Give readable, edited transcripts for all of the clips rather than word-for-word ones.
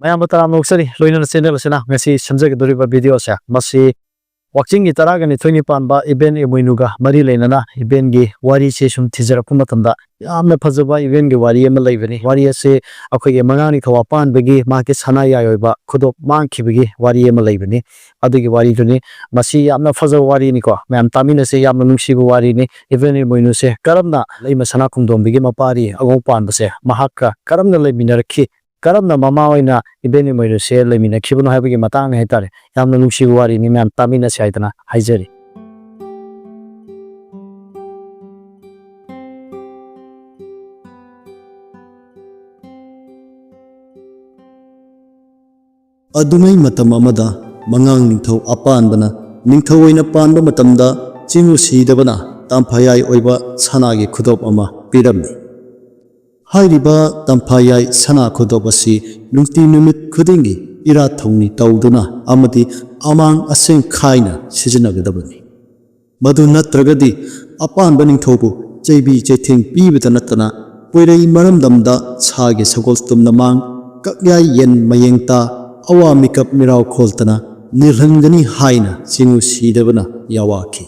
Mayam taram noksari loina channel sena ngasi samjagdoriba video sa masi watching gi taraga ni thoni panba event emuinuga mari leinana event gi wari se sum thijarapuma tamda yamna phajaba event gi wari ema leibani wari ase akhoi mangani thawa pan bagi ma ke sana ya yoiba khudop mang khibagi wari ema leibani adugi wari duni masi yamna phajaba wari ni ko mayam tamina se yamna nungsiba wari ni event emuinu se karamna leima sana khungdom bagi mapari agong pan base mahakka karamna leiminarki karamna mama oina ibeni moiru se lemina khibuno haibagi matang haitare yamna nungsi wari ni mam tamina se haitana haijari adungai matam amada mangang ningthau apanbana ningthau oina panba matamda chingu sidabana tamphayai oiba sanagi khudop ama piramni hairiba tamphayai sana khudop asi nungti numit khudingi ira thongni tawduna amadi amang aseng khaina sijinagadabani madu natragadi apanba ningthaubu jaibi jaithing pibata natana poirei maramdamda sage sagol tumna mang kakyai yen mayengta awa mikap mirau kholtana nirhangani haina chingu sidabana yawaki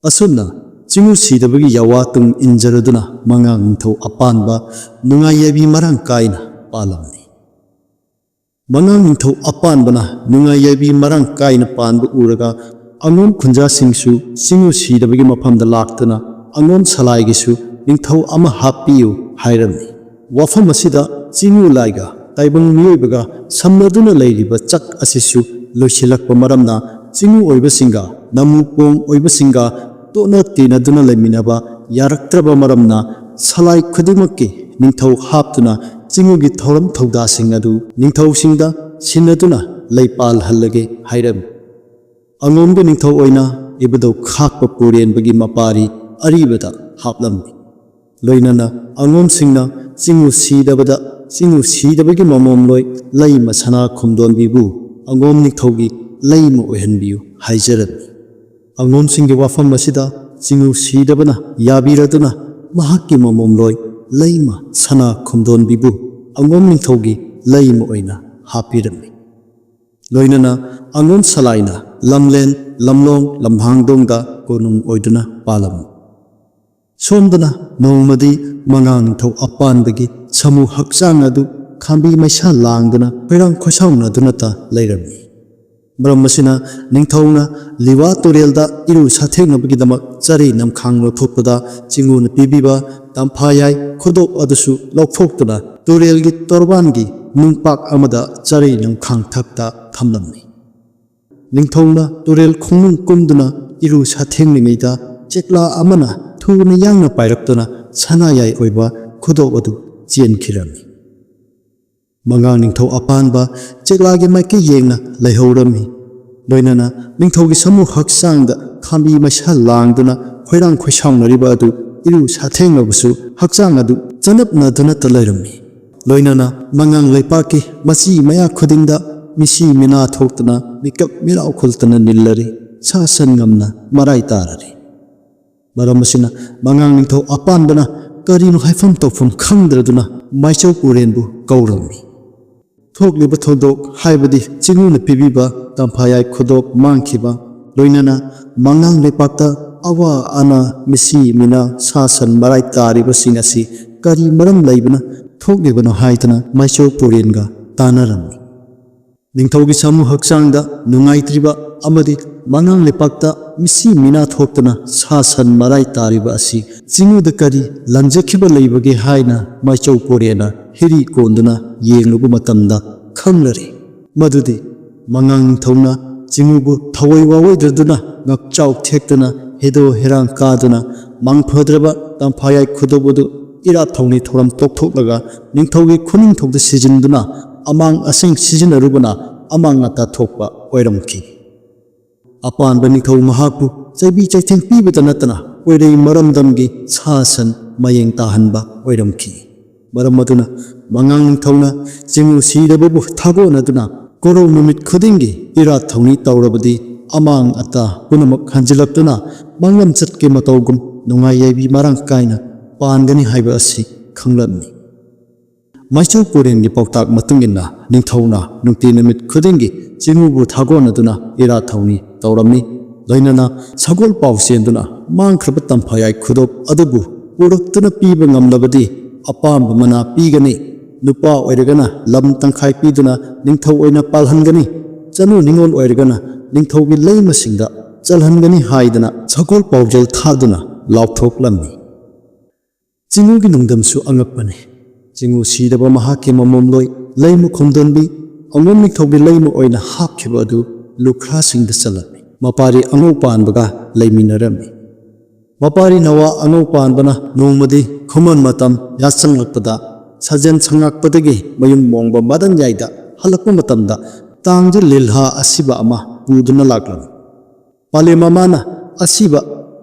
asuna chingu sidabagi yawa tung injaraduna mangang ningthau apanba nungayabi marang kaina palamni mangang ningthau apanbana nungayabi marang kaina panbu uraga angon khunja singsu chingu sidabagi maphamda laktuna angon salai gisu ningthau ama hapiu hairamni wafam asida chingu laiga taibang miyoibaga samnaduna leiriba chak asisu loisilakpa maramna chingu oibasinga namupong oibasinga tona tinaduna leminaba yaraktraba maramna salai khudimakki ningthau haptuna chingugi thoram thawdasing adu ningthau singda sinaduna leipal hallage hairam angombe ningthau oina ibado khakpa puren bagi mapari aribada haplamni loinana angom singna chingu sidabada chingu sidabagi mamom loi leima sana khumdon bibu angom ningthaugi leima ohenbiu haijarabni angom singge wafam asida chingu sidabana yabiraduna mahakki mamom loi leima sana khumdon bibu angom ningthaugi leima oina hapiramni loinana angom salaina lamlen lamlong lamhangdongda konung oiduna palam somdana nongmadi mangang ningthau apanbagi samu hakchang adu khambi maisa langduna perang khosauna dunata leiramni Brahmasina ningthauna liwa torelda iru sathengabagi damak chari namkhanglo thokpada chinguna pibiba tamphayai khodop adusu lokphoktuna torelgi torbangi nungpak amada chari namkhang thakta thamlamni ningthauna torel khongnung kumduna iru sathenglimida chekla amana thuna yangna pairaktuna sanayai oiba khodop adu chenkiramni mangang ningthau apanba cheklagi maiki yengna leihorami loinana ningthaugi samu haksangda khambi maisa langduna khoirang khoisaungnariba adu iru sathenglabusu hakchang adu chanapna dunata leirami loinana mangang leipaki machi maya khudingda misi mina thoktana mikap mirau khultana nillari sasan ngamna marai tarari maramasina mangang ningthau apanbana karino haifam tofum khangdraduna maichau purenbu kaurami thokliba thodok haibadi chinguna pibiba tamphayai khodok mangkhiba loinana mangang lepakta awa ana misi mina sasan marai tariba singasi kari maram leibana thoklibano haitana maicho porenga tanaramni ningthaugi samu hakchangda nungaitriba amadi mangang lepakta misi mina thoktana sasan marai tariba asi chinguda kari lanjakhiba leibage haina maicho porena hiri konduna yenglubu matamda khanglari madudi mangang thauna chingubu thawai wawai draduna ngakchau thektana hedo herang kaduna mangphadraba tamphayai khudobudu ira thawni thoram tokthoklaga ningthaugi khuning thokda sijinduna amang aseng sijinarubana amang ata thokpa oiramki apanba ningthau mahakpu chaibi chaitheng pibata natana oirei maramdamgi sasan mayeng tahanba oiramki maramaduna mangang ningthauna chingu sidababu thagonaduna koro numit khudingi ira thongni tawrabadi amang ata punamak hanjilaptuna manglam chatke matawgum nungai yabi marang kaina pangani haiba asi khanglamni ꯃꯩꯆꯧ ꯄꯨꯔꯦꯟꯒꯤ ꯄꯥꯎꯇꯥꯛ ꯃꯇꯨꯡ ꯏꯟꯅ ꯅꯤꯡꯊꯧꯅ ꯅꯨꯡꯇꯤ ꯅꯨꯃꯤꯠ ꯈꯨꯗꯤꯡꯒꯤ ꯆꯤꯉꯨꯕꯨ ꯊꯥꯒꯣꯟꯅꯗꯨꯅ ꯏꯔꯥꯠ ꯊꯧꯅꯤ ꯇꯧꯔꯝꯃꯤ ꯂꯣꯏꯅꯅ ꯁꯒꯣꯜ ꯄꯥꯎ ꯆꯦꯟꯗꯨꯅ ꯃꯥꯡꯈ꯭ꯔꯕ ꯇꯝꯐꯥꯌꯥꯏ ꯈꯨꯗꯣꯞ ꯑꯗꯨꯕꯨ ꯄꯨꯔꯛꯇꯨꯅ ꯄꯤꯕ ꯉꯝꯂꯕꯗꯤ ꯑꯄꯥꯝꯕ ꯃꯅꯥ ꯄꯤꯒꯅꯤ ꯅꯨꯄꯥ ꯑꯣꯏꯔꯒꯅ ꯂꯝ ꯇꯪꯈꯥꯏ ꯄꯤꯗꯨꯅ ꯅꯤꯡꯊꯧ ꯑꯣꯏꯅ ꯄꯥꯜꯍꯟꯒꯅꯤ ꯆꯅꯨ ꯅꯤꯉꯣꯜ ꯑꯣꯏꯔꯒꯅ ꯅꯤꯡꯊꯧꯒꯤ ꯂꯩꯃꯁꯤꯡꯗ ꯆꯜꯍꯟꯒꯅꯤ ꯍꯥꯏꯗꯅ ꯁꯒꯣꯜ ꯄꯥꯎꯖꯦꯜ ꯊꯥꯗꯨꯅ ꯂꯥꯎꯊꯣꯛꯂꯝꯃꯤ ꯆꯤꯉꯨꯒꯤ ꯅꯨꯡꯗꯝꯁꯨ ꯑꯉꯛꯄꯅꯤ ꯆꯤꯉꯨ ꯁꯤꯗꯕ ꯃꯍꯥꯛꯀꯤ ꯃꯃꯣꯝꯂꯣꯏ ꯂꯩꯃ ꯈꯣꯝꯗꯣꯟꯕꯤ ꯑꯉꯣꯝ ꯅꯤꯡꯊꯧꯒꯤ ꯂꯩꯃ ꯑꯣꯏꯅ ꯍꯥꯞꯈꯤꯕ ꯑꯗꯨ ꯂꯨꯈ꯭ꯔꯥꯁꯤꯡꯗ ꯆꯜꯂꯝꯃꯤ ꯃꯄꯥꯔꯤ ꯑꯉꯧ ꯄꯥꯟꯕꯒ ꯂꯩꯃꯤꯟꯅꯔꯝꯃꯤ ꯃꯄꯥꯔꯤ ꯅꯋꯥ ꯑꯉꯧ ꯄꯥꯟꯕꯅ ꯅꯣꯡꯃꯗꯤ ꯈꯨꯃꯟ ꯃꯇꯝ ꯌꯥꯆꯪꯂꯛꯄꯗ ꯁꯥꯖꯦꯟ ꯁꯪꯉꯛꯄꯗꯒꯤ ꯃꯌꯨꯝ ꯃꯣꯡꯕ ꯃꯗꯟꯌꯥꯏꯗ ꯍꯜꯂꯛꯄ ꯃꯇꯝꯗ ꯇꯥꯡꯖ ꯂꯤꯜꯍꯥ ꯑꯁꯤꯕ ꯑꯃ ꯄꯨꯗꯨꯅ ꯂꯥꯛꯂꯝꯃꯤ ꯄꯥꯂꯦꯝ ꯃꯃꯥꯅ ꯑꯁꯤꯕ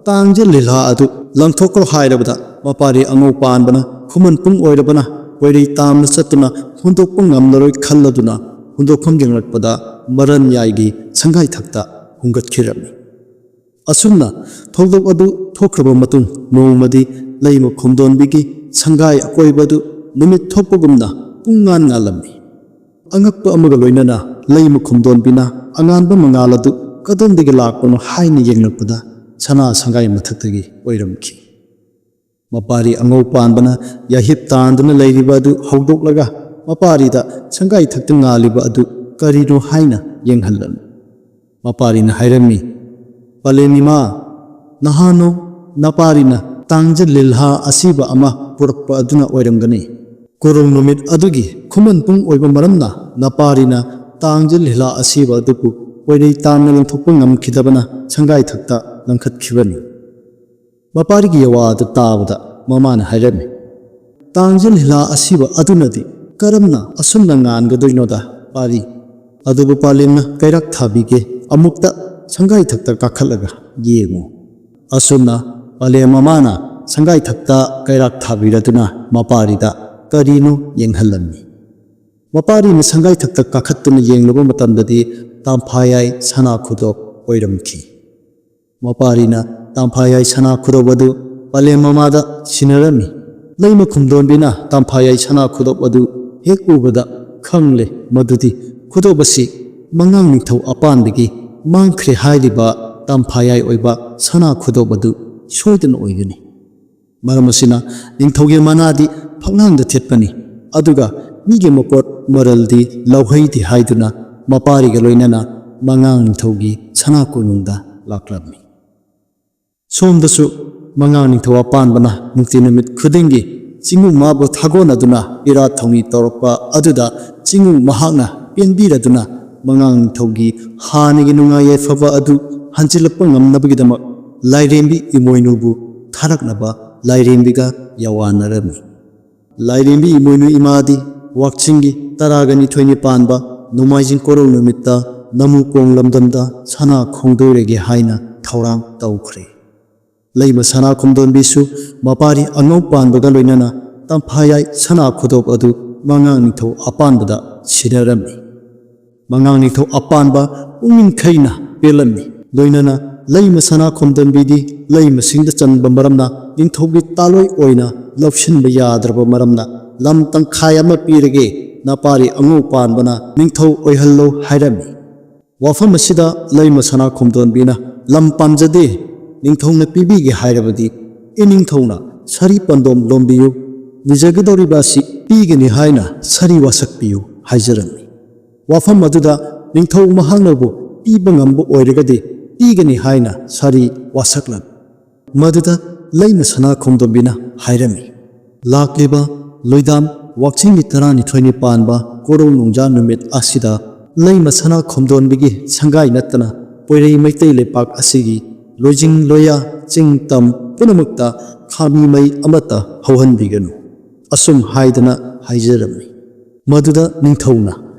ꯇꯥꯡꯖ ꯂꯤꯜꯍꯥ ꯑꯗꯨ ꯂꯪꯊꯣꯛꯈ꯭ꯔꯣ ꯍꯥꯏꯔꯕꯗ ꯃꯄꯥꯔꯤ ꯑꯉꯧ ꯄꯥꯟꯕꯅ ꯈꯨꯃꯟ ꯄꯨꯡ ꯑꯣꯏꯔꯕꯅ ꯋꯥꯏꯔꯩ ꯇꯥꯝꯅ ꯆꯠꯇꯨꯅ ꯍꯨꯟꯗꯣꯛꯄ ꯉꯝꯂꯔꯣꯏ ꯈꯜꯂꯗꯨꯅ ꯍꯨꯟꯗꯣꯛꯐꯝ ꯌꯦꯡꯂꯛꯄꯗ ꯃꯔꯟ ꯌꯥꯏꯒꯤ ꯁꯪꯒꯥꯏꯊꯛꯇ ꯍꯨꯡꯒꯠꯈꯤꯔꯝꯃꯤ ꯑꯁꯨꯝꯅ ꯊꯧꯗꯣꯛ ꯑꯗꯨ ꯊꯣꯛꯈ꯭ꯔꯕ ꯃꯇꯨꯡ ꯅꯣꯡꯃꯗꯤ ꯂꯩꯃ ꯈꯣꯝꯗꯣꯟꯕꯤꯒꯤ ꯁꯪꯒꯥꯏ ꯑꯀꯣꯏꯕꯗꯨ ꯅꯨꯃꯤꯠ ꯊꯣꯛꯄꯒꯨꯝꯅ ꯄꯨꯡꯉꯥꯟ ꯉꯥꯜꯂꯝꯃꯤ ꯑꯉꯛꯄ ꯑꯃꯒ ꯂꯣꯏꯅꯅ ꯂꯩꯃ ꯈꯣꯝꯗꯣꯟꯕꯤꯅ ꯑꯉꯥꯟꯕ ꯃꯉꯥꯜ ꯑꯗꯨ ꯀꯗꯣꯝꯗꯒꯤ ꯂꯥꯛꯄꯅꯣ ꯍꯥꯏꯅ ꯌꯦꯡꯂꯛꯄꯗ ꯁꯅꯥ ꯁꯪꯒꯥꯏ ꯃꯊꯛꯇꯒꯤ ꯑꯣꯏꯔꯝꯈꯤ ꯃꯄꯥꯔꯤ ꯑꯉꯧ ꯄꯥꯟꯕꯅ ꯌꯥꯍꯤꯞ ꯇꯥꯟꯗꯨꯅ ꯂꯩꯔꯤꯕ ꯑꯗꯨ ꯍꯧꯗꯣꯛꯂꯒ ꯃꯄꯥꯔꯤꯗ ꯁꯪꯒꯥꯏ ꯊꯛꯇ ꯉꯥꯜꯂꯤꯕ ꯑꯗꯨ ꯀꯔꯤꯅꯣ ꯍꯥꯏꯅ ꯌꯦꯡꯍꯜꯂꯝꯃꯤ ꯃꯄꯥꯔꯤꯅ ꯍꯥꯏꯔꯝꯃꯤ ꯄꯂꯦꯝꯏꯃꯥ ꯅꯍꯥꯅꯣ ꯅꯄꯥꯔꯤꯅ ꯇꯥꯡꯖ ꯂꯤꯜꯍꯥ ꯑꯁꯤꯕ ꯑꯃ ꯄꯨꯔꯛꯄ ꯑꯗꯨꯅ ꯑꯣꯏꯔꯝꯒꯅꯤ ꯀꯣꯔꯧ ꯅꯨꯃꯤꯠ ꯑꯗꯨꯒꯤ ꯈꯨꯃꯟ ꯄꯨꯡ ꯑꯣꯏꯕ ꯃꯔꯝꯅ ꯅꯄꯥꯔꯤꯅ ꯇꯥꯡꯖ ꯂꯤꯜꯍꯥ ꯑꯁꯤꯕ ꯑꯗꯨꯕꯨ ꯋꯥꯏꯔꯩ ꯇꯥꯝꯅ ꯂꯪꯊꯣꯛꯄ ꯉꯝꯈꯤꯗꯕꯅ ꯁꯪꯒꯥꯏꯊꯛꯇ ꯂꯪꯈꯠꯈꯤꯕꯅꯤ ꯃꯄꯥꯔꯤꯒꯤ ꯌꯋꯥ ꯑꯗꯨ ꯇꯥꯕꯗ ꯃꯃꯥꯅ ꯍꯥꯏꯔꯝꯃꯤ ꯇꯥꯡꯖ ꯂꯤꯜꯍꯥ ꯑꯁꯤꯕ ꯑꯗꯨꯅꯗꯤ ꯀꯔꯝꯅ ꯑꯁꯨꯝꯅ ꯉꯥꯟꯒꯗꯣꯏꯅꯣꯗ ꯄꯥꯔꯤ ꯑꯗꯨꯕꯨ ꯄꯥꯂꯦꯝꯅ ꯀꯩꯔꯥꯛ ꯊꯥꯕꯤꯒꯦ ꯑꯃꯨꯛꯇ ꯁꯪꯒꯥꯏꯊꯛꯇ ꯀꯥꯈꯠꯂꯒ ꯌꯦꯡꯉꯨ ꯑꯁꯨꯝꯅ ꯄꯥꯂꯦꯝ ꯃꯃꯥꯅ ꯁꯪꯒꯥꯏꯊꯛꯇ ꯀꯩꯔꯥꯛ ꯊꯥꯕꯤꯔꯗꯨꯅ ꯃꯄꯥꯔꯤꯗ ꯀꯔꯤꯅꯣ ꯌꯦꯡꯍꯜꯂꯝꯃꯤ ꯃꯄꯥꯔꯤꯅ ꯁꯪꯒꯥꯏꯊꯛꯇ ꯀꯥꯈꯠꯇꯨꯅ ꯌꯦꯡꯂꯨꯕ ꯃꯇꯝꯗꯗꯤ ꯇꯥꯝꯐꯥꯌꯥꯏ ꯁꯅꯥ ꯈꯨꯗꯣꯞ ꯑꯣꯏꯔꯝꯈꯤ ꯃꯄꯥꯔꯤꯅ ꯇꯥꯝꯐꯥꯌꯥꯏ ꯁꯅꯥ ꯈꯨꯗꯣꯞ ꯑꯗꯨ ꯄꯥꯂꯦꯝ ꯃꯃꯥꯗ ꯁꯤꯟꯅꯔꯝꯃꯤ ꯂꯩꯃ ꯈꯨꯝꯗꯣꯟꯕꯤꯅ ꯇꯥꯝꯐꯥꯌꯥꯏ ꯁꯅꯥ ꯈꯨꯗꯣꯞ ꯑꯗꯨ ꯍꯦꯛ ꯎꯕꯗ ꯈꯪꯂꯦ ꯃꯗꯨꯗꯤ ꯈꯨꯗꯣꯞ ꯑꯁꯤ ꯃꯉꯥꯡ ꯅꯤꯡꯊꯧ ꯑꯄꯥꯟꯕꯒꯤ ꯃꯥꯡꯈ꯭ꯔꯦ ꯍꯥꯏꯔꯤꯕ ꯇꯥꯝꯐꯥꯌꯥꯏ ꯑꯣꯏꯕ ꯁꯅꯥ ꯈꯨꯗꯣꯞ ꯑꯗꯨ ꯁꯣꯏꯗꯅ ꯑꯣꯏꯒꯅꯤ ꯃꯔꯝ ꯑꯁꯤꯅ ꯅꯤꯡꯊꯧꯒꯤ ꯃꯅꯥꯗꯤ ꯐꯛꯂꯥꯡꯗ ꯊꯦꯠꯄꯅꯤ ꯑꯗꯨꯒ ꯃꯤꯒꯤ ꯃꯄꯣꯠ ꯃꯔꯜꯗꯤ ꯂꯧꯍꯩꯗꯦ ꯍꯥꯏꯗꯨꯅ ꯃꯄꯥꯔꯤꯒ ꯂꯣꯏꯅꯅ ꯃꯉꯥꯡ ꯅꯤꯡꯊꯧꯒꯤ ꯁꯅꯥ ꯀꯣꯅꯨꯡꯗ ꯂꯥꯛꯂꯝꯃꯤ ꯁꯣꯝꯗꯁꯨ ꯃꯉꯥꯡ ꯅꯤꯡꯊꯧ ꯑꯄꯥꯟꯕꯅ ꯅꯨꯡꯇꯤ ꯅꯨꯃꯤꯠ ꯈꯨꯗꯤꯡꯒꯤ ꯆꯤꯉꯨ ꯃꯥꯕꯨ ꯊꯥꯒꯣꯟꯅꯗꯨꯅ ꯏꯔꯥꯠ ꯊꯧꯅꯤ ꯇꯧꯔꯛꯄ ꯑꯗꯨꯗ ꯆꯤꯉꯨ ꯃꯍꯥꯛꯅ ꯄꯦꯟꯕꯤꯔꯗꯨꯅ ꯃꯉꯥꯡ ꯅꯤꯡꯊꯧꯒꯤ ꯍꯥꯟꯅꯒꯤ ꯅꯨꯡꯉꯥꯏ ꯌꯥꯏꯐꯕ ꯑꯗꯨ ꯍꯟꯖꯤꯜꯂꯛꯄ ꯉꯝꯅꯕꯒꯤꯗꯃꯛ ꯂꯥꯏꯔꯦꯝꯕꯤ ꯏꯃꯣꯏꯅꯨꯕꯨ ꯊꯥꯔꯛꯅꯕ ꯂꯥꯏꯔꯦꯝꯕꯤꯒ ꯌꯥꯋꯥꯅꯔꯝꯃꯤ ꯂꯥꯏꯔꯦꯝꯕꯤ ꯏꯃꯣꯏꯅꯨ ꯏꯃꯥꯗꯤ ꯋꯥꯛꯆꯤꯡꯒꯤ 12 ꯄꯥꯟꯕ ꯅꯣꯡꯃꯥꯏꯖꯤꯡ ꯀꯣꯔꯧ ꯅꯨꯃꯤꯠꯇ ꯅꯃꯨꯀꯣꯡ ꯂꯝꯗꯝꯗ ꯁꯅꯥ ꯈꯣꯡꯗꯣꯏꯔꯒꯦ ꯍꯥꯏꯅ ꯊꯧꯔꯥꯡ ꯇꯧꯈ꯭ꯔꯦ ꯂꯩꯃ ꯁꯅꯥ ꯈꯣꯝꯗꯣꯟꯕꯤꯁꯨ ꯃꯄꯥꯔꯤ ꯑꯉꯧ ꯄꯥꯟꯕꯒ ꯂꯣꯏꯅꯅ ꯇꯝꯐꯥꯌꯥꯏ ꯁꯅꯥ ꯈꯨꯗꯣꯞ ꯑꯗꯨ ꯃꯉꯥꯡ ꯅꯤꯡꯊꯧ ꯑꯄꯥꯟꯕꯗ ꯁꯤꯟꯅꯔꯝꯃꯤ ꯃꯉꯥꯡ ꯅꯤꯡꯊꯧ ꯑꯄꯥꯟꯕ ꯄꯨꯛꯅꯤꯡꯈꯩꯅ ꯄꯦꯜꯂꯝꯃꯤ ꯂꯣꯏꯅꯅ ꯂꯩꯃ ꯁꯅꯥ ꯈꯣꯝꯗꯣꯟꯕꯤꯗꯤ ꯂꯩꯃꯁꯤꯡꯗ ꯆꯟꯕ ꯃꯔꯝꯅ ꯅꯤꯡꯊꯧꯒꯤ ꯇꯥꯂꯣꯏ ꯑꯣꯏꯅ ꯂꯧꯁꯤꯟꯕ ꯌꯥꯗ꯭ꯔꯕ ꯃꯔꯝꯅ ꯂꯝ ꯇꯪꯈꯥꯏ ꯑꯃ ꯄꯤꯔꯒꯦ ꯅꯄꯥꯔꯤ ꯑꯉꯧ ꯄꯥꯟꯕꯅ ꯅꯤꯡꯊꯧ ꯑꯣꯏꯍꯜꯂꯣ ꯍꯥꯏꯔꯝꯃꯤ ꯋꯥꯐꯝ ꯑꯁꯤꯗ ꯂꯩꯃ ꯁꯅꯥ ꯈꯣꯝꯗꯣꯟꯕꯤꯅ ꯂꯝ ꯄꯥꯝꯖꯗꯦ ꯅꯤꯡꯊꯧꯅ ꯄꯤꯕꯤꯒꯦ ꯍꯥꯏꯔꯕꯗꯤ ꯏꯅꯤꯡꯊꯧꯅ ꯁꯔꯤ ꯄꯟꯗꯣꯝ ꯂꯣꯝꯕꯤꯌꯨ ꯅꯤꯖꯒꯗꯧꯔꯤꯕ ꯑꯁꯤ ꯄꯤꯒꯅꯤ ꯍꯥꯏꯅ ꯁꯔꯤ ꯋꯥꯁꯛꯄꯤꯌꯨ ꯍꯥꯏꯖꯔꯝꯃꯤ ꯋꯥꯐꯝ ꯑꯗꯨꯗ ꯅꯤꯡꯊꯧ ꯃꯍꯥꯛꯅꯕꯨ ꯄꯤꯕ ꯉꯝꯕ ꯑꯣꯏꯔꯒꯗꯤ ꯄꯤꯒꯅꯤ ꯍꯥꯏꯅ ꯁꯔꯤ ꯋꯥꯁꯛꯂꯝꯃꯤ ꯃꯗꯨꯗ ꯂꯩꯃ ꯁꯅꯥ ꯈꯣꯝꯗꯣꯟꯕꯤꯅ ꯍꯥꯏꯔꯝꯃꯤ ꯂꯥꯛꯂꯤꯕ ꯂꯣꯏꯗꯥꯝ ꯋꯥꯛꯆꯤꯡꯒꯤ 12 ꯄꯥꯟꯕ ꯀꯣꯔꯧ ꯅꯣꯡꯖꯥ ꯅꯨꯃꯤꯠ ꯑꯁꯤꯗ ꯂꯩꯃ ꯁꯅꯥ ꯈꯣꯝꯗꯣꯟꯕꯤꯒꯤ ꯁꯪꯒꯥꯏ ꯅꯠꯇꯅ ꯄꯣꯏꯔꯩ ꯃꯩꯇꯩ ꯂꯩꯄꯥꯛ ꯑꯁꯤꯒꯤ ꯂꯣꯏꯖꯤꯡ ꯂꯣꯌꯥ ꯆꯤꯡ ꯇꯝ ꯄꯨꯝꯅꯃꯛꯇ ꯈꯥꯕꯤ ꯃꯩ ꯑꯃꯠꯇ ꯍꯧꯍꯟꯕꯤꯒꯅꯨ ꯑꯁꯨꯝ ꯍꯥꯏꯗꯅ ꯍꯥꯏꯖꯔꯝꯃꯤ ꯃꯗꯨꯗ ꯅꯤꯡꯊꯧꯅ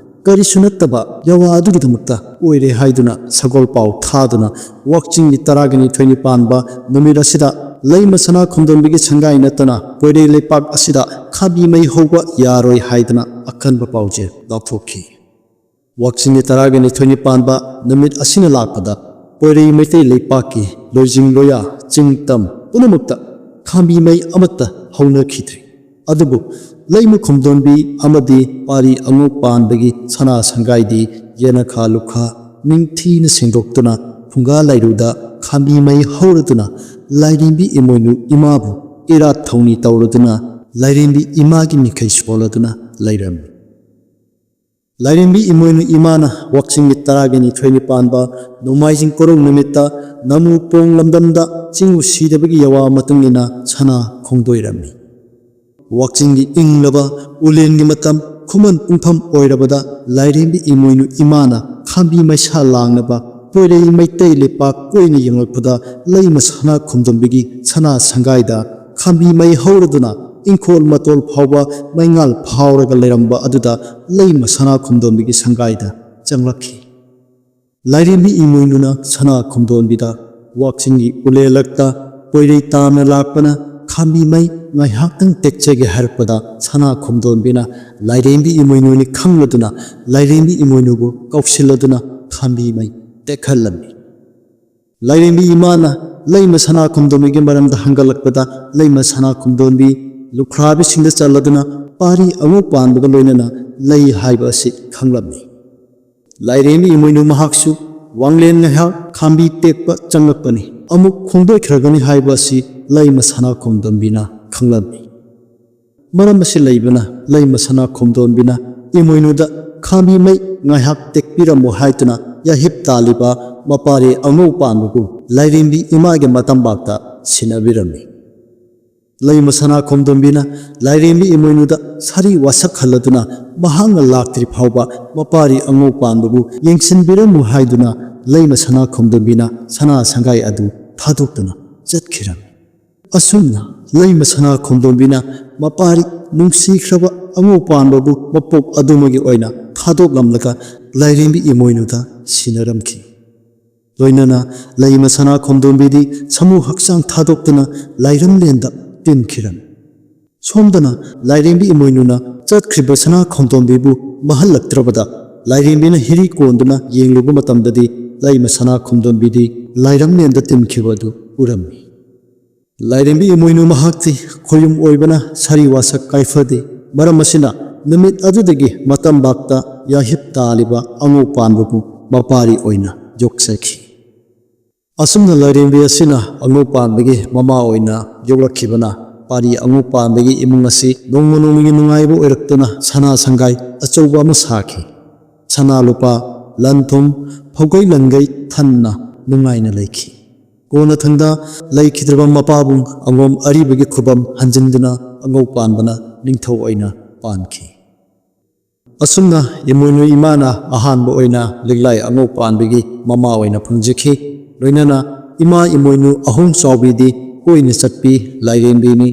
ꯀꯔꯤꯁꯨ ꯅꯠꯇꯕ ꯌꯋꯥ ꯑꯗꯨꯒꯤꯗꯃꯛꯇ ꯑꯣꯏꯔꯦ ꯍꯥꯏꯗꯨꯅ ꯁꯒꯣꯜ ꯄꯥꯎ ꯊꯥꯗꯨꯅ ꯋꯥꯛꯆꯤꯡꯒꯤ 12 ꯄꯥꯟꯕ ꯅꯨꯃꯤꯠ ꯑꯁꯤꯗ ꯂꯩꯃ ꯁꯅꯥ ꯈꯣꯝꯗꯣꯟꯕꯤꯒꯤ ꯁꯪꯒꯥꯏ ꯅꯠꯇꯅ ꯄꯣꯏꯔꯩ ꯂꯩꯄꯥꯛ ꯑꯁꯤꯗ ꯈꯥꯕꯤ ꯃꯩ ꯍꯧꯕ ꯌꯥꯔꯣꯏ ꯍꯥꯏꯗꯅ ꯑꯀꯟꯕ ꯄꯥꯎꯖꯦꯜ ꯂꯥꯎꯊꯣꯛꯈꯤ ꯋꯥꯛꯆꯤꯡꯒꯤ 12 ꯄꯥꯟꯕ ꯅꯨꯃꯤꯠ ꯑꯁꯤꯅ ꯂꯥꯛꯄꯗ ꯄꯣꯏꯔꯩ ꯃꯩꯇꯩ ꯂꯩꯄꯥꯛꯀꯤ ꯂꯣꯏꯖꯤꯡ ꯂꯣꯌꯥ ꯆꯤꯡ ꯇꯝ ꯄꯨꯝꯅꯃꯛꯇ ꯈꯥꯕꯤ ꯃꯩ ꯑꯃꯠꯇ ꯍꯧꯅꯈꯤꯗ꯭ꯔꯤ ꯑꯗꯨꯕꯨ ꯂꯩꯃ ꯈꯣꯝꯗꯣꯟꯕꯤ ꯑꯃꯗꯤ ꯄꯥꯔꯤ ꯑꯉꯣꯛ ꯄꯥꯟꯕꯒꯤ ꯁꯅꯥ ꯁꯪꯒꯥꯏꯗꯤ ꯌꯦꯅꯈꯥ ꯂꯨꯈꯥ ꯅꯤꯡꯊꯤꯅ ꯁꯦꯡꯗꯣꯛꯇꯨꯅ ꯐꯨꯡꯒꯥ ꯂꯩꯔꯨꯗ ꯈꯥꯝꯕꯤ ꯃꯩ ꯍꯧꯔꯗꯨꯅ ꯂꯥꯏꯔꯦꯝꯕꯤ ꯏꯃꯣꯏꯅꯨ ꯏꯃꯥꯕꯨ ꯏꯔꯥꯠ ꯊꯧꯅꯤ ꯇꯧꯔꯗꯨꯅ ꯂꯥꯏꯔꯦꯝꯕꯤ ꯏꯃꯥꯒꯤ ꯃꯤꯈꯩ ꯁꯣꯜꯂꯗꯨꯅ ꯂꯩꯔꯝꯃꯤ꯫ ꯂꯥꯏꯔꯦꯝꯕꯤ ꯏꯃꯣꯏꯅꯨ ꯏꯃꯥꯅ ꯋꯥꯛꯆꯤꯡꯒꯤ 12ꯅꯤ ꯄꯥꯟꯕ ꯅꯣꯡꯃꯥꯏꯖꯤꯡ ꯀꯣꯔꯧ ꯅꯨꯃꯤꯠꯇ ꯅꯃꯨ ꯄꯣꯡ ꯂꯝꯗꯝꯗ ꯆꯤꯡꯎ ꯁꯤꯗꯕꯒꯤ ꯌꯋꯥ ꯃꯇꯨꯡ ꯏꯟꯅ ꯁꯅꯥ ꯈꯣꯡꯗꯣꯏꯔꯝꯃꯤ꯫ ꯋꯥꯛꯆꯤꯡꯒꯤ ꯏꯪꯂꯕ ꯎꯂꯦꯟꯒꯤ ꯃꯇꯝ ꯈꯨꯃꯟ ꯄꯨꯡꯐꯝ ꯑꯣꯏꯔꯕꯗ ꯂꯥꯏꯔꯦꯝꯕꯤ ꯏꯃꯣꯏꯅꯨ ꯏꯃꯥꯅ ꯈꯥꯝꯕꯤ ꯃꯩꯁꯥ ꯂꯥꯡꯅꯕ ꯄꯣꯏꯔꯩ ꯃꯩꯇꯩ ꯂꯩꯄꯥꯛ ꯀꯣꯏꯅ ꯌꯦꯡꯂꯛꯄꯗ ꯂꯩꯃ ꯁꯅꯥ ꯈꯣꯝꯗꯣꯟꯕꯤꯒꯤ ꯁꯅꯥ ꯁꯪꯒꯥꯏꯗ ꯈꯥꯝꯕꯤ ꯃꯩ ꯍꯧꯔꯗꯨꯅ ꯏꯪꯈꯣꯜ ꯃꯇꯣꯜ ꯐꯥꯎꯕ ꯃꯩꯉꯥꯜ ꯐꯥꯎꯔꯒ ꯂꯩꯔꯝꯕ ꯑꯗꯨꯗ ꯂꯩꯃ ꯁꯅꯥ ꯈꯣꯝꯗꯣꯟꯕꯤꯒꯤ ꯁꯪꯒꯥꯏꯗ ꯆꯪꯂꯛꯈꯤ꯫ ꯂꯥꯏꯔꯦꯝꯕꯤ ꯏꯃꯣꯏꯅꯨꯅ ꯁꯅꯥ ꯈꯣꯝꯗꯣꯟꯕꯤꯗ ꯋꯥꯛꯆꯤꯡꯒꯤ ꯎꯂꯦꯜꯂꯛꯇ ꯄꯣꯏꯔꯩ ꯇꯥꯝꯅ ꯂꯥꯛꯄꯅ ꯈꯥꯝꯕꯤ ꯃꯩ ꯉꯥꯏꯍꯥꯛꯇꯪ ꯇꯦꯛꯆꯒꯦ ꯍꯥꯏꯔꯛꯄꯗ ꯁꯅꯥ ꯈꯣꯝꯗꯣꯟꯕꯤꯅ ꯂꯥꯏꯔꯦꯝꯕꯤ ꯏꯃꯣꯏꯅꯨꯅꯤ ꯈꯪꯂꯗꯨꯅ ꯂꯥꯏꯔꯦꯝꯕꯤ ꯏꯃꯣꯏꯅꯨꯕꯨ ꯀꯧꯁꯤꯜꯂꯗꯨꯅ ꯈꯥꯝꯕꯤ ꯃꯩ ꯇꯦꯛꯍꯜꯂꯝꯃꯤ꯫ ꯂꯥꯏꯔꯦꯝꯕꯤ ꯏꯃꯥꯅ ꯂꯩꯃ ꯁꯅꯥ ꯈꯣꯝꯗꯣꯟꯕꯤꯒꯤ ꯃꯔꯝꯗ ꯍꯪꯒꯠꯂꯛꯄꯗ ꯂꯩꯃ ꯁꯅꯥ ꯈꯣꯝꯗꯣꯟꯕꯤ ꯂꯨꯈ꯭ꯔꯥꯕꯤꯁꯤꯡꯗ ꯆꯠꯂꯗꯨꯅ ꯄꯥꯔꯤ ꯑꯉꯣꯛ ꯄꯥꯟꯕꯒ ꯂꯣꯏꯅꯅ ꯂꯩ ꯍꯥꯏꯕ ꯑꯁꯤ ꯈꯪꯂꯝꯃꯤ꯫ ꯂꯥꯏꯔꯦꯝꯕꯤ ꯏꯃꯣꯏꯅꯨ ꯃꯍꯥꯛꯁꯨ ꯋꯥꯡꯂꯦꯟ ꯉꯥꯏꯍꯥꯛ ꯈꯥꯝꯕꯤ ꯇꯦꯛꯄ ꯆꯪꯂꯛꯄꯅꯤ ꯑꯃꯨꯛ ꯈꯣꯡꯗꯣꯏꯈ꯭ꯔꯒꯅꯤ ꯍꯥꯏꯕ ꯑꯁꯤ ꯂꯩꯃ ꯁꯅꯥ ꯈꯣꯝꯗꯣꯟꯕꯤꯅ ꯈꯪꯂꯝꯃꯤ꯫ ꯃꯔꯝ ꯑꯁꯤ ꯂꯩꯕꯅ ꯂꯩꯃ ꯁꯅꯥ ꯈꯣꯝꯗꯣꯟꯕꯤꯅ ꯏꯃꯣꯏꯅꯨꯗ ꯈꯥꯝꯕꯤ ꯃꯩ ꯉꯥꯏꯍꯥꯛ ꯇꯦꯛꯄꯤꯔꯝꯃꯨ ꯍꯥꯏꯗꯨꯅ ꯌꯥꯍꯤꯞ ꯇꯥꯜꯂꯤꯕ ꯃꯄꯥꯔꯤ ꯑꯉꯧ ꯄꯥꯟꯕꯕꯨ ꯂꯥꯏꯔꯦꯝꯕꯤ ꯏꯃꯥꯒꯤ ꯃꯇꯝꯕꯥꯛꯇ ꯁꯤꯟꯅꯕꯤꯔꯝꯃꯤ꯫ ꯂꯩꯃ ꯁꯅꯥ ꯈꯣꯝꯗꯣꯟꯕꯤꯅ ꯂꯥꯏꯔꯦꯝꯕꯤ ꯏꯃꯣꯏꯅꯨꯗ ꯁꯥꯔꯤ ꯋꯥꯁꯛꯍꯜꯂꯗꯨꯅ ꯃꯍꯥꯛꯅ ꯂꯥꯛꯇ꯭ꯔꯤ ꯐꯥꯎꯕ ꯃꯄꯥꯔꯤ ꯑꯉꯧ ꯄꯥꯟꯕꯕꯨ ꯌꯦꯡꯁꯤꯟꯕꯤꯔꯝꯃꯨ ꯍꯥꯏꯗꯨꯅ ꯂꯩꯃ ꯁꯅꯥ ꯈꯣꯝꯗꯣꯟꯕꯤꯅ ꯁꯅꯥ ꯁꯪꯒꯥꯏ ꯑꯗꯨ ꯊꯥꯗꯣꯛꯇꯨꯅ ꯆꯠꯈꯤꯔꯝꯃꯤ꯫ ꯑꯁꯨꯝꯅ ꯂꯩꯃ ꯁꯅꯥ ꯈꯣꯝꯗꯣꯟꯕꯤꯅ ꯃꯄꯥꯔꯤ ꯅꯨꯡꯁꯤꯈ꯭ꯔꯕ ꯑꯉꯧ ꯄꯥꯟꯕꯕꯨ ꯃꯄꯣꯛ ꯑꯗꯨꯃꯒꯤ ꯑꯣꯏꯅ ꯊꯥꯗꯣꯛꯂꯝꯂꯒ ꯂꯥꯏꯔꯦꯝꯕꯤ ꯏꯃꯣꯏꯅꯨꯗ ꯁꯤꯟꯅꯔꯝꯈꯤ꯫ ꯂꯣꯏꯅꯅ ꯂꯩꯃ ꯁꯅꯥ ꯈꯣꯝꯗꯣꯟꯕꯤꯗꯤ ꯁꯃꯨ ꯍꯛꯆꯥꯡ ꯊꯥꯗꯣꯛꯇꯨꯅ ꯂꯥꯏꯔꯝꯂꯦꯟꯗ ꯇꯤꯟꯈꯤꯔꯝꯃꯤ꯫ ꯁꯣꯝꯗꯅ ꯂꯥꯏꯔꯦꯝꯕꯤ ꯏꯃꯣꯏꯅꯨꯅ ꯆꯠꯈ꯭ꯔꯤꯕ ꯁꯅꯥ ꯈꯣꯝꯗꯣꯟꯕꯤꯕꯨ ꯃꯍꯜꯂꯛꯇ꯭ꯔꯕꯗ ꯂꯥꯏꯔꯦꯝꯕꯤꯅ ꯍꯤꯔꯤ ꯀꯣꯟꯗꯨꯅ ꯌꯦꯡꯂꯨꯕ ꯃꯇꯝꯗꯗꯤ ꯂꯩꯃ ꯁꯅꯥ ꯈꯣꯝꯗꯣꯟꯕꯤꯗꯤ ꯂꯥꯏꯔꯝꯂꯦꯟꯗ ꯇꯤꯟꯈꯤꯕ ꯑꯗꯨ ꯎꯔꯝꯃꯤ꯫ ꯂꯥꯏꯔꯦꯝꯕꯤ ꯏꯃꯣꯏꯅꯨ ꯃꯍꯥꯛꯇꯤ ꯈꯣꯌꯨꯝ ꯑꯣꯏꯕꯅ ꯁꯥꯔꯤ ꯋꯥꯁꯛ ꯀꯥꯏꯐꯗꯦ꯫ ꯃꯔꯝ ꯑꯁꯤꯅ ꯅꯨꯃꯤꯠ ꯑꯗꯨꯗꯒꯤ ꯃꯇꯝꯕꯥꯛꯇ ꯌꯥꯍꯤꯞ ꯇꯥꯜꯂꯤꯕ ꯑꯉꯧ ꯄꯥꯟꯕꯕꯨ ꯃꯄꯥꯔꯤ ꯑꯣꯏꯅ ꯌꯣꯛꯆꯈꯤ꯫ ꯑꯁꯨꯝꯅ ꯂꯥꯏꯔꯦꯝꯕꯤ ꯑꯁꯤꯅ ꯑꯉꯧ ꯄꯥꯟꯕꯒꯤ ꯃꯃꯥ ꯑꯣꯏꯅ ꯌꯣꯛꯂꯛꯈꯤꯕꯅ ꯄꯥꯔꯤ ꯑꯉꯧ ꯄꯥꯟꯕꯒꯤ ꯏꯃꯨꯡ ꯑꯁꯤ ꯅꯣꯡꯃ ꯅꯣꯡꯃꯒꯤ ꯅꯨꯡꯉꯥꯏꯕ ꯑꯣꯏꯔꯛꯇꯨꯅ ꯁꯅꯥ ꯁꯪꯒꯥꯏ ꯑꯆꯧꯕ ꯑꯃ ꯁꯥꯈꯤ꯫ ꯁꯅꯥ ꯂꯨꯄꯥ ꯂꯟ ꯊꯨꯝ ꯐꯧꯒꯩ ꯂꯟꯒꯩ ꯊꯟꯅ ꯅꯨꯡꯉꯥꯏꯅ ꯂꯩꯈꯤ꯫ ꯀꯣꯟꯅꯊꯪꯗ ꯂꯩꯈꯤꯗ꯭ꯔꯕ ꯃꯄꯥꯕꯨꯡ ꯑꯉꯣꯝ ꯑꯔꯤꯕꯒꯤ ꯈꯨꯕꯝ ꯍꯟꯖꯤꯟꯗꯨꯅ ꯑꯉꯧ ꯄꯥꯟꯕꯅ ꯅꯤꯡꯊꯧ ꯑꯣꯏꯅ ꯄꯥꯟꯈꯤ꯫ ꯑꯁꯨꯝꯅ ꯏꯃꯣꯏꯅꯨ ꯏꯃꯥꯅ ꯑꯍꯥꯟꯕ ꯑꯣꯏꯅ ꯂꯤꯛꯂꯥꯏ ꯑꯉꯧ ꯄꯥꯟꯕꯒꯤ ꯃꯃꯥ ꯑꯣꯏꯅ ꯐꯪꯖꯈꯤ꯫ ꯂꯣꯏꯅꯅ ꯏꯃꯥ ꯏꯃꯣꯏꯅꯨ ꯑꯍꯨꯝ ꯆꯥꯎꯕꯤꯗꯤ ꯀꯣꯏꯅ ꯆꯠꯄꯤ ꯂꯥꯏꯔꯦꯝꯕꯤꯅꯤ꯫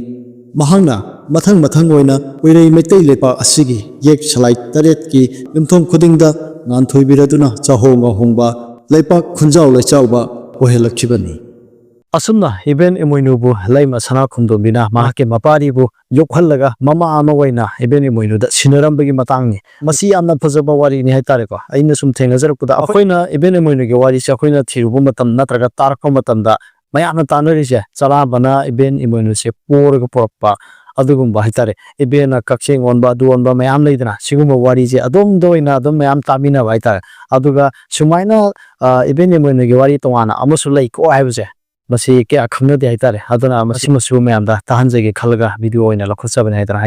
ꯃꯍꯥꯛꯅ ꯃꯊꯪ ꯃꯊꯪ ꯑꯣꯏꯅ ꯄꯣꯏꯔꯩ ꯃꯩꯇꯩ ꯂꯩꯄꯥꯛ ꯑꯁꯤꯒꯤ ꯌꯦꯛ ꯁꯂꯥꯏ 8ꯀꯤ ꯌꯨꯝꯊꯣꯡ ꯈꯨꯗꯤꯡꯗ ꯉꯥꯟꯊꯣꯏꯕꯤꯔꯗꯨꯅ ꯆꯥꯍꯣꯡ ꯉꯥꯍꯣꯡꯕ ꯂꯩꯄꯥꯛ ꯈꯨꯟꯖꯥꯎ ꯂꯩꯆꯥꯎꯕ ꯑꯣꯏꯍꯜꯂꯛꯈꯤꯕꯅꯤ꯫ ꯑꯁꯨꯝꯅ ꯏꯕꯦꯟ ꯏꯃꯣꯏꯅꯨꯕꯨ ꯂꯩꯃ ꯁꯅꯥ ꯈꯣꯝꯗꯣꯟꯕꯤꯅ ꯃꯍꯥꯛꯀꯤ ꯃꯄꯥꯔꯤꯕꯨ ꯌꯣꯛꯍꯜꯂꯒ ꯃꯃꯥ ꯑꯃ ꯑꯣꯏꯅ ꯏꯕꯦꯟ ꯏꯃꯣꯏꯅꯨꯗ ꯁꯤꯟꯅꯔꯝꯕꯒꯤ ꯃꯇꯥꯡꯅꯤ꯫ ꯃꯁꯤ ꯌꯥꯝꯅ ꯐꯖꯕ ꯋꯥꯔꯤꯅꯤ ꯍꯥꯏꯇꯥꯔꯦꯀꯣ꯫ ꯑꯩꯅ ꯁꯨꯝ ꯊꯦꯡꯅꯖꯔꯛꯄꯗ ꯑꯩꯈꯣꯏꯅ ꯏꯕꯦꯟ ꯏꯃꯣꯏꯅꯨꯒꯤ ꯋꯥꯔꯤꯁꯦ ꯑꯩꯈꯣꯏꯅ ꯊꯤꯔꯨꯕ ꯃꯇꯝ ꯅꯠꯇ꯭ꯔꯒ ꯇꯥꯔꯛꯄ ꯃꯇꯝꯗ ꯃꯌꯥꯝꯅ ꯇꯥꯟꯅꯔꯤꯁꯦ ꯆꯔꯥꯕꯅ ꯏꯕꯦꯟ ꯏꯃꯣꯏꯅꯨꯁꯦ ꯄꯣꯔꯒ ꯄꯨꯔꯛꯄ ꯑꯗꯨꯒꯨꯝꯕ ꯍꯥꯏꯇꯥꯔꯦ꯫ ꯏꯕꯦꯟꯅ ꯀꯛꯆꯦꯡ ꯑꯣꯟꯕ ꯑꯗꯨ ꯑꯣꯟꯕ ꯃꯌꯥꯝ ꯂꯩꯗꯅ ꯁꯤꯒꯨꯝꯕ ꯋꯥꯔꯤꯁꯦ ꯑꯗꯣꯝꯗ ꯑꯣꯏꯅ ꯑꯗꯨꯝ ꯃꯌꯥꯝ ꯇꯥꯃꯤꯟꯅꯕ ꯍꯥꯏꯇꯥꯔꯦ꯫ ꯑꯗꯨꯒ ꯁꯨꯃꯥꯏꯅ ꯏꯕꯦꯟ ꯏꯃꯣꯏꯅꯨꯒꯤ ꯋꯥꯔꯤ ꯇꯣꯉꯥꯟꯅ ꯑꯃꯁꯨ ꯂꯩꯀꯣ ꯍꯥꯏꯕꯁꯦ ꯃꯁꯤ ꯀꯌꯥ ꯈꯪꯅꯗꯦ ꯍꯥꯏꯇꯥꯔꯦ꯫ ꯑꯗꯨꯅ ꯃꯁꯤꯃꯁꯨ ꯃꯌꯥꯝꯗ ꯇꯥꯍꯟꯖꯒꯦ ꯈꯜꯂꯒ ꯚꯤꯗꯤꯑꯣ ꯑꯣꯏꯅ ꯂꯧꯈꯠꯆꯕꯅꯤ ꯍꯥꯏꯗꯅ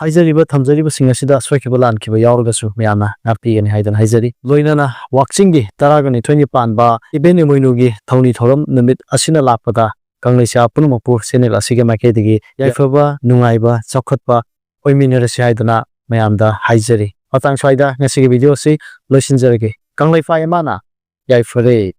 ꯍꯥꯏꯖꯔꯤꯕ ꯊꯝꯖꯔꯤꯕꯁꯤꯡ ꯑꯁꯤꯗ ꯁꯣꯏꯈꯤꯕ ꯂꯥꯟꯈꯤꯕ ꯌꯥꯎꯔꯒꯁꯨ ꯃꯌꯥꯝꯅ ꯉꯥꯛꯄꯤꯒꯅꯤ ꯍꯥꯏꯗꯅ ꯍꯥꯏꯖꯔꯤ꯫ ꯂꯣꯏꯅꯅ ꯋꯥꯛꯆꯤꯡꯒꯤ 12ꯅꯤ ꯄꯥꯟꯕ ꯏꯕꯦꯟ ꯏꯃꯣꯏꯅꯨꯒꯤ ꯊꯧꯅꯤ ꯊꯧꯔꯝ ꯅꯨꯃꯤꯠ ꯑꯁꯤꯅ ꯂꯥꯛꯄꯗ ꯀꯪꯂꯩꯁꯥ ꯄꯨꯝꯅꯃꯛꯄꯨ ꯆꯦꯅꯦꯜ ꯑꯁꯤꯒꯤ ꯃꯥꯏꯀꯩꯗꯒꯤ ꯌꯥꯏꯐꯕ ꯅꯨꯡꯉꯥꯏꯕ ꯆꯥꯎꯈꯠꯄ ꯑꯣꯏꯃꯤꯟꯅꯔꯁꯤ ꯍꯥꯏꯗꯨꯅ ꯃꯌꯥꯝꯗ ꯍꯥꯏꯖꯔꯤ꯫ ꯃꯇꯥꯡ ꯁ꯭ꯋꯥꯏꯗ ꯉꯁꯤꯒꯤ ꯚꯤꯗꯤꯑꯣ ꯑꯁꯤ ꯂꯣꯏꯁꯤꯟꯖꯔꯒꯦ꯫ ꯀꯪꯂꯩꯄꯥꯛ ꯏꯃꯥꯅ ꯌꯥꯏꯐꯔꯦ꯫